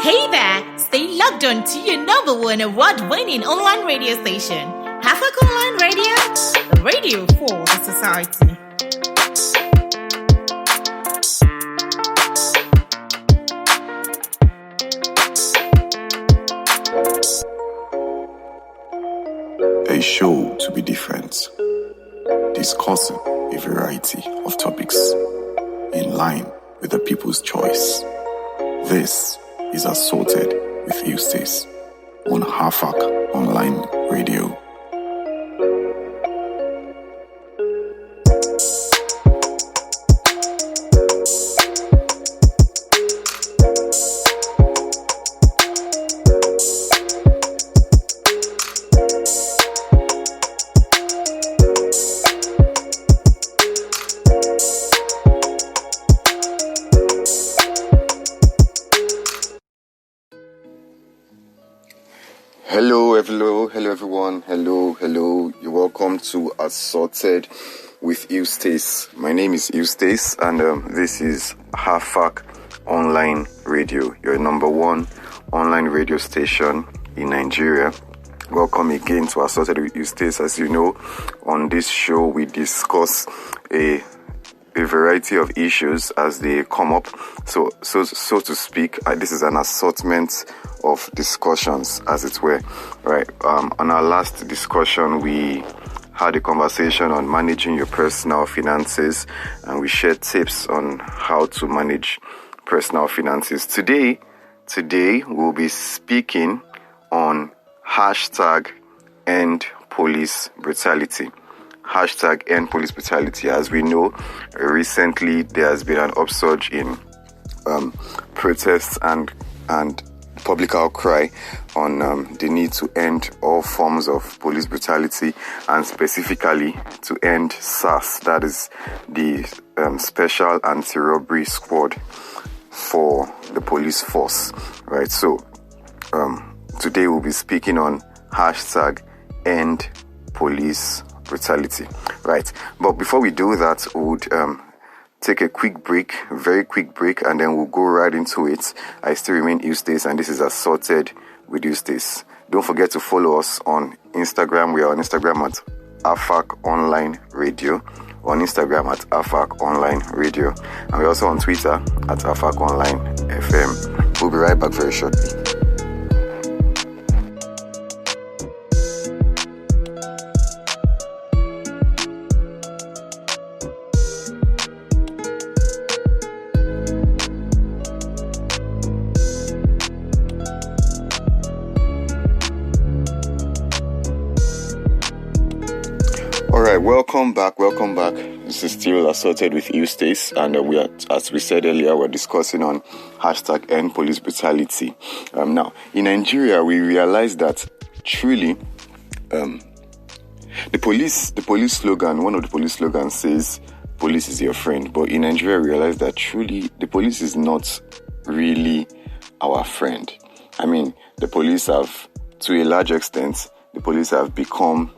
Hey there! Stay logged on to your number one award-winning online radio station. Hafak Online Radio, the radio for the society. A show to be different, discussing a variety of topics in line with the people's choice. This is Assorted with Eustace on Hafak Online Radio. Hello everyone. Hello. You're welcome to Assorted with Eustace. My name is Eustace and this is Hafak Online Radio, your number one online radio station in Nigeria. Welcome again to Assorted with Eustace. As you know, on this show we discuss a variety of issues as they come up. So to speak, this is an assortment of discussions, as it were. Right. On our last discussion, we had a conversation on managing your personal finances, and we shared tips on how to manage personal finances. Today we'll be speaking on #End Police Brutality. #End Police Brutality. As we know, recently there has been an upsurge in protests and public outcry on the need to end all forms of police brutality, and specifically to end SAS, that is the Special Anti-Robbery Squad for the police force. Right. So today we'll be speaking on #End Police Brutality. Right. But before we do that, we would take a very quick break, and then we'll go right into it. I still remain Eustace, and this is Assorted with Eustace. Don't forget to follow us on Instagram. We are on Instagram at Hafak Online Radio. On Instagram at Hafak Online Radio. And we're also on Twitter at Hafak Online FM. We'll be right back very shortly. Welcome back. This is still Assorted with Eustace, and we are, as we said earlier, we're discussing on #End Police Brutality. Now, in Nigeria, we realize that truly, the police slogan, one of the police slogans says, "Police is your friend." But in Nigeria, we realize that truly, the police is not really our friend. I mean, the police have, to a large extent, become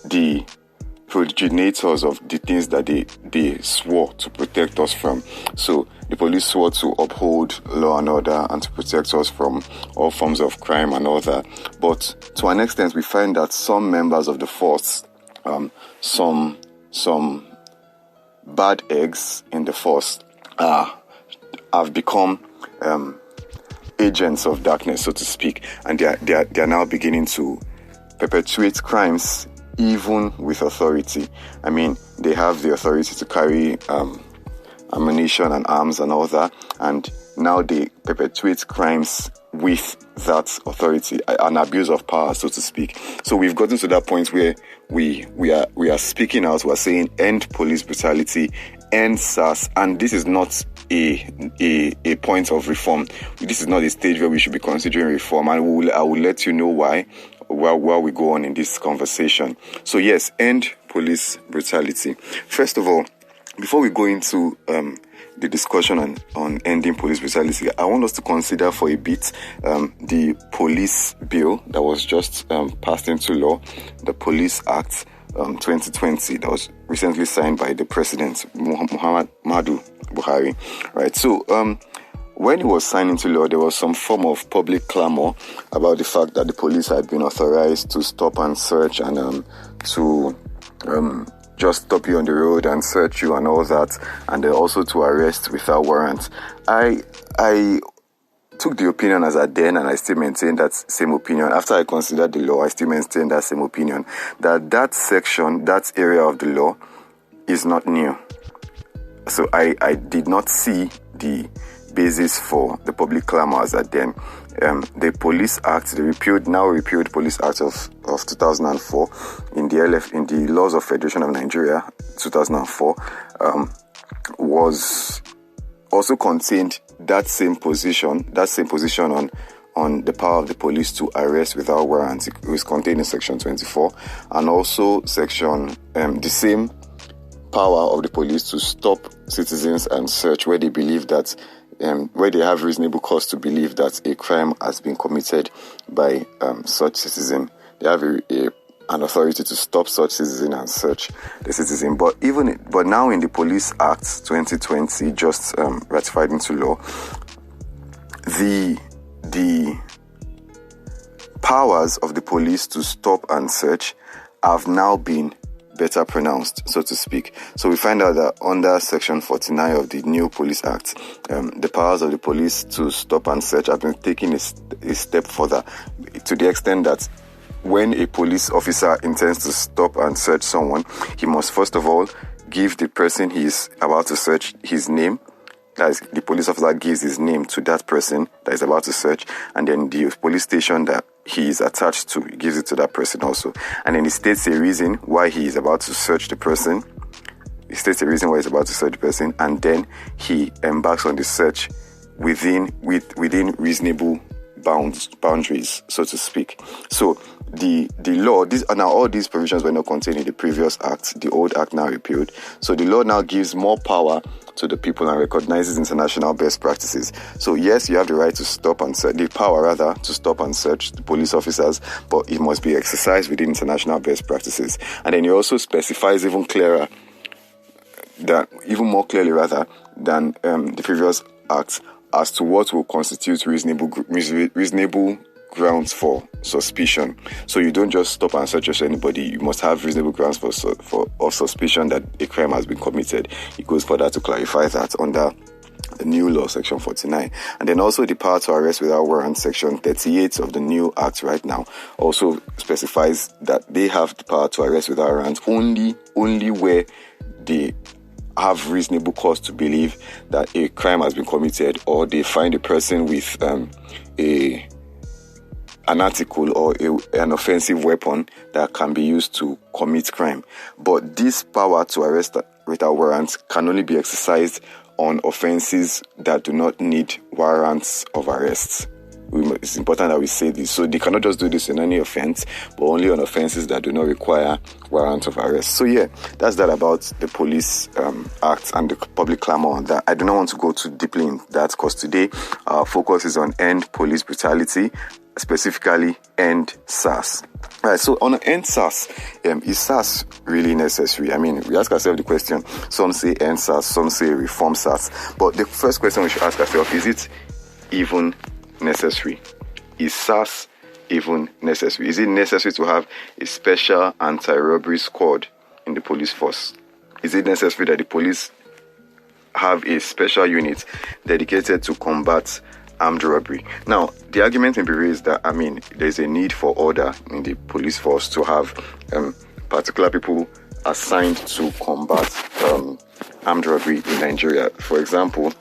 the progenitors of the things that they swore to protect us from. So the police swore to uphold law and order and to protect us from all forms of crime and all that. But to an extent, we find that some members of the force, some bad eggs in the force, have become agents of darkness, so to speak, and they are now beginning to perpetuate crimes even with authority. I mean, they have the authority to carry ammunition and arms and all that, and now they perpetuate crimes with that authority, an abuse of power, so to speak. So we've gotten to that point where we are speaking out. We're saying end police brutality, end SAS, and this is not a point of reform. This is not a stage where we should be considering reform, and I will let you know why while we go on in this conversation. So yes, end police brutality. First of all, before we go into the discussion on ending police brutality, I want us to consider for a bit the police bill that was just passed into law, the Police Act 2020, that was recently signed by the President, Muhammadu Buhari. Right. So when it was signed into law, there was some form of public clamor about the fact that the police had been authorized to stop and search and to just stop you on the road and search you and all that, and then also to arrest without warrant. I took the opinion as at then, and I still maintain that same opinion. After I considered the law, I still maintain that same opinion, that section, that area of the law is not new. So I did not see the basis for the public clamor as at then. The Police Act, the now repealed Police Act of 2004 in the Laws of Federation of Nigeria 2004 was also contained that same position on the power of the police to arrest without warrants. It was contained in section 24, and also the same power of the police to stop citizens and search where they believe that where they have reasonable cause to believe that a crime has been committed by such citizen. They have an authority to stop such citizen and search the citizen. But now in the Police Act 2020, just ratified into law, the powers of the police to stop and search have now been better pronounced, so to speak. So we find out that under Section 49 of the new Police Act, the powers of the police to stop and search have been taken a step further, to the extent that when a police officer intends to stop and search someone, he must first of all give the person he is about to search his name. That is, the police officer gives his name to that person that is about to search, and then the police station that he is attached to gives it to that person also. And then he states a reason why he is about to search the person. And then he embarks on the search within reasonable boundaries, so to speak. So the law, all these provisions were not contained in the previous act, the old act now repealed. So the law now gives more power to the people and recognizes international best practices. So yes, you have the right to stop and search, the power rather, to stop and search the police officers, but it must be exercised within international best practices. And then it also specifies even more clearly than the previous act as to what will constitute reasonable grounds for suspicion. So you don't just stop and search anybody. You must have reasonable grounds of suspicion that a crime has been committed. It goes further to clarify that under the new law, Section 49. And then also the power to arrest without warrant, Section 38 of the new act right now, also specifies that they have the power to arrest without warrant only where they have reasonable cause to believe that a crime has been committed, or they find a person with an article or an offensive weapon that can be used to commit crime. But this power to arrest without warrants can only be exercised on offenses that do not need warrants of arrest. It's important that we say this. So they cannot just do this in any offense, but only on offenses that do not require warrant of arrest. So yeah, that's that about the Police Act and the public clamor on that. I do not want to go too deeply in that because today our focus is on end police brutality, specifically end SARS. Right, so on end SARS, is SARS really necessary? I mean, we ask ourselves the question. Some say end SARS, some say reform SARS. But the first question we should ask ourselves, is it even necessary? Is SARS even necessary? Is it necessary to have a special anti-robbery squad in the police force? Is it necessary that the police have a special unit dedicated to combat armed robbery? Now, the argument may be raised that, there's a need for order in the police force to have particular people assigned to combat armed robbery in Nigeria. For example,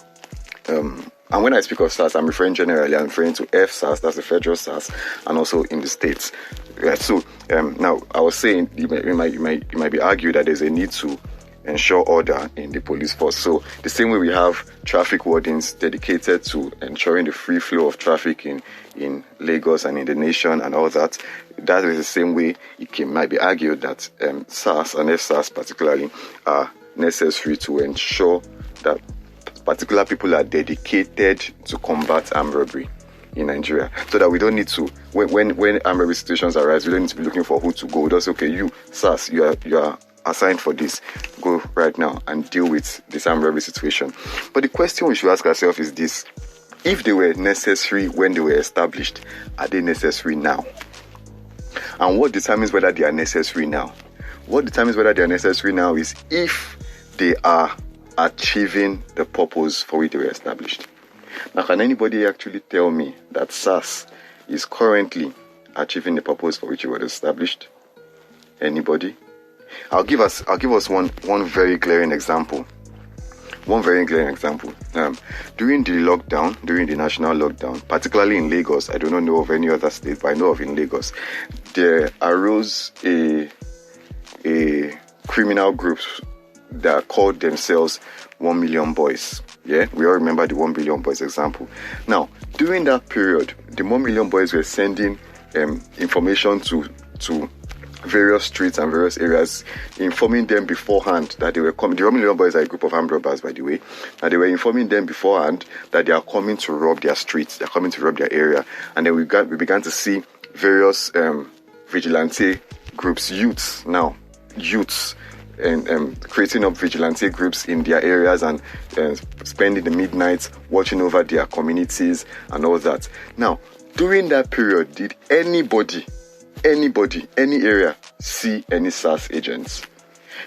and when I speak of SARS, I'm referring generally, I'm referring to FSARS, that's the federal SARS, and also in the states. Right, so now I was saying, you might be argued that there's a need to ensure order in the police force. So the same way we have traffic wardens dedicated to ensuring the free flow of traffic in Lagos and in the nation and all that, that is the same way it might be argued that SARS and FSARS particularly are necessary to ensure that particular people are dedicated to combat armed robbery in Nigeria, so that we don't need to, when armed robbery situations arise, we don't need to be looking for who to go. Just okay, you SARS, you are assigned for this, go right now and deal with this armed robbery situation. But the question we should ask ourselves is this: If they were necessary when they were established, are they necessary now? And what determines whether they are necessary now? What determines whether they are necessary now is if they are achieving the purpose for which they were established. Now, can anybody actually tell me that SARS is currently achieving the purpose for which it was established? Anybody? I'll give us one very glaring example. One very glaring example. During the national lockdown, particularly in Lagos, I do not know of any other state, but I know of in Lagos, there arose a criminal group that called themselves 1 Million Boys. Yeah, we all remember the 1 Billion Boys example. Now, during that period, the 1 Million Boys were sending information to various streets and various areas, informing them beforehand that they were coming. The 1 Million Boys are a group of armed robbers, by the way, and they were informing them beforehand that they are coming to rob their streets, they're coming to rob their area. And then we began to see various vigilante groups, youths, and creating up vigilante groups in their areas and spending the midnight watching over their communities and all that. Now, during that period, did anybody, any area see any SARS agents?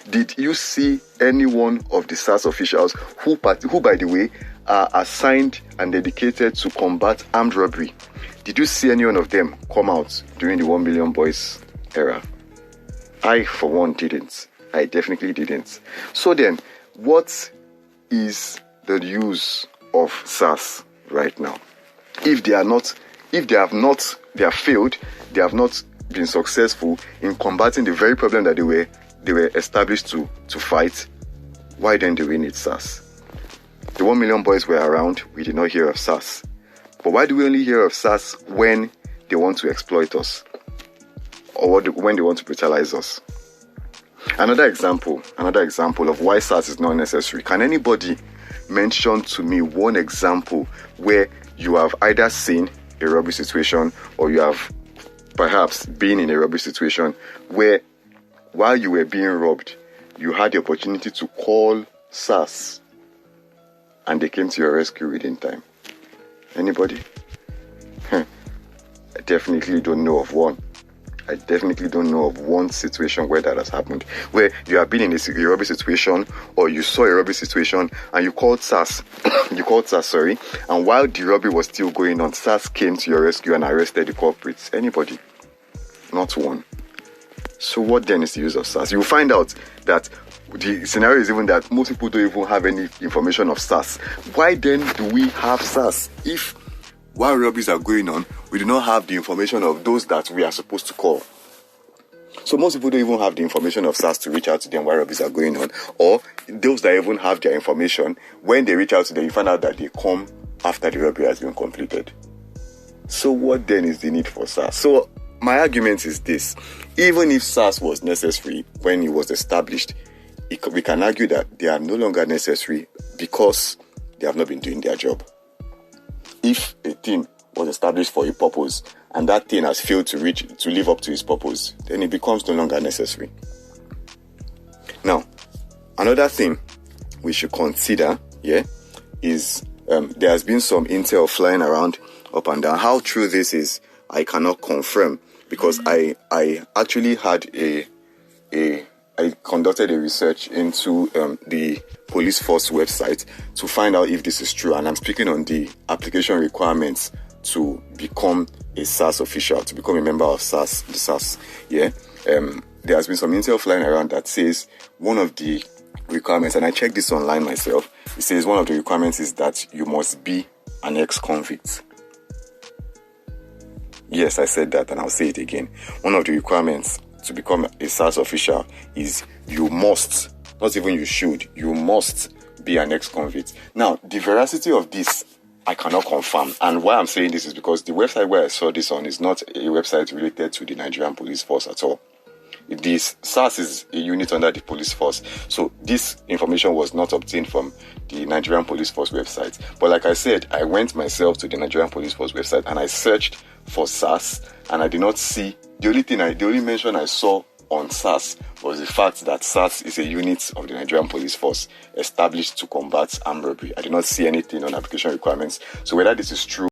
Did you see any one of the SARS officials who, by the way, are assigned and dedicated to combat armed robbery? Did you see any one of them come out during the 1 Million Boys era? I, for one, didn't. I definitely didn't. So then, what is the use of SARS right now? If they have failed, they have not been successful in combating the very problem that they were established to fight, why then do we need SARS? The 1 Million Boys were around, we did not hear of SARS. But why do we only hear of SARS when they want to exploit us? Or when they want to brutalize us? Another example of why SARS is not necessary. Can anybody mention to me one example where you have either seen a robbery situation or you have perhaps been in a robbery situation where while you were being robbed, you had the opportunity to call SARS and they came to your rescue within time? Anybody? I definitely don't know of one. I definitely don't know of one situation where that has happened, where you have been in a robbery situation or you saw a robbery situation and you called SARS, and while the robbery was still going on, SARS came to your rescue and arrested the culprits. Anybody? Not one. So what then is the use of SARS? You will find out that the scenario is even that most people don't even have any information of SARS. Why then do we have SARS if while robberies are going on, we do not have the information of those that we are supposed to call? So most people don't even have the information of SARS to reach out to them while robberies are going on. Or those that even have their information, when they reach out to them, you find out that they come after the robbery has been completed. So what then is the need for SARS? So my argument is this. Even if SARS was necessary when it was established, we can argue that they are no longer necessary because they have not been doing their job. If a thing was established for a purpose and that thing has failed to live up to its purpose, then it becomes no longer necessary. Now, another thing we should consider, is there has been some intel flying around up and down. How true this is, I cannot confirm, because I actually had I conducted a research into the police force website to find out if this is true, and I'm speaking on the application requirements to become a SARS official, to become a member of SARS, the SARS. There has been some intel flying around that says one of the requirements, and I checked this online myself, it says one of the requirements is that you must be an ex-convict. Yes, I said that, and I'll say it again. One of the requirements to become a SARS official is you must, not even you should, you must be an ex-convict. Now, the veracity of this, I cannot confirm. And why I'm saying this is because the website where I saw this on is not a website related to the Nigerian police force at all. This SARS is a unit under the police force. So this information was not obtained from the Nigerian police force website. But like I said, I went myself to the Nigerian police force website and I searched for SARS, and I did not see, the only mention I saw on SARS was the fact that SARS is a unit of the Nigerian Police Force established to combat armed robbery. I did not see anything on application requirements. So whether this is true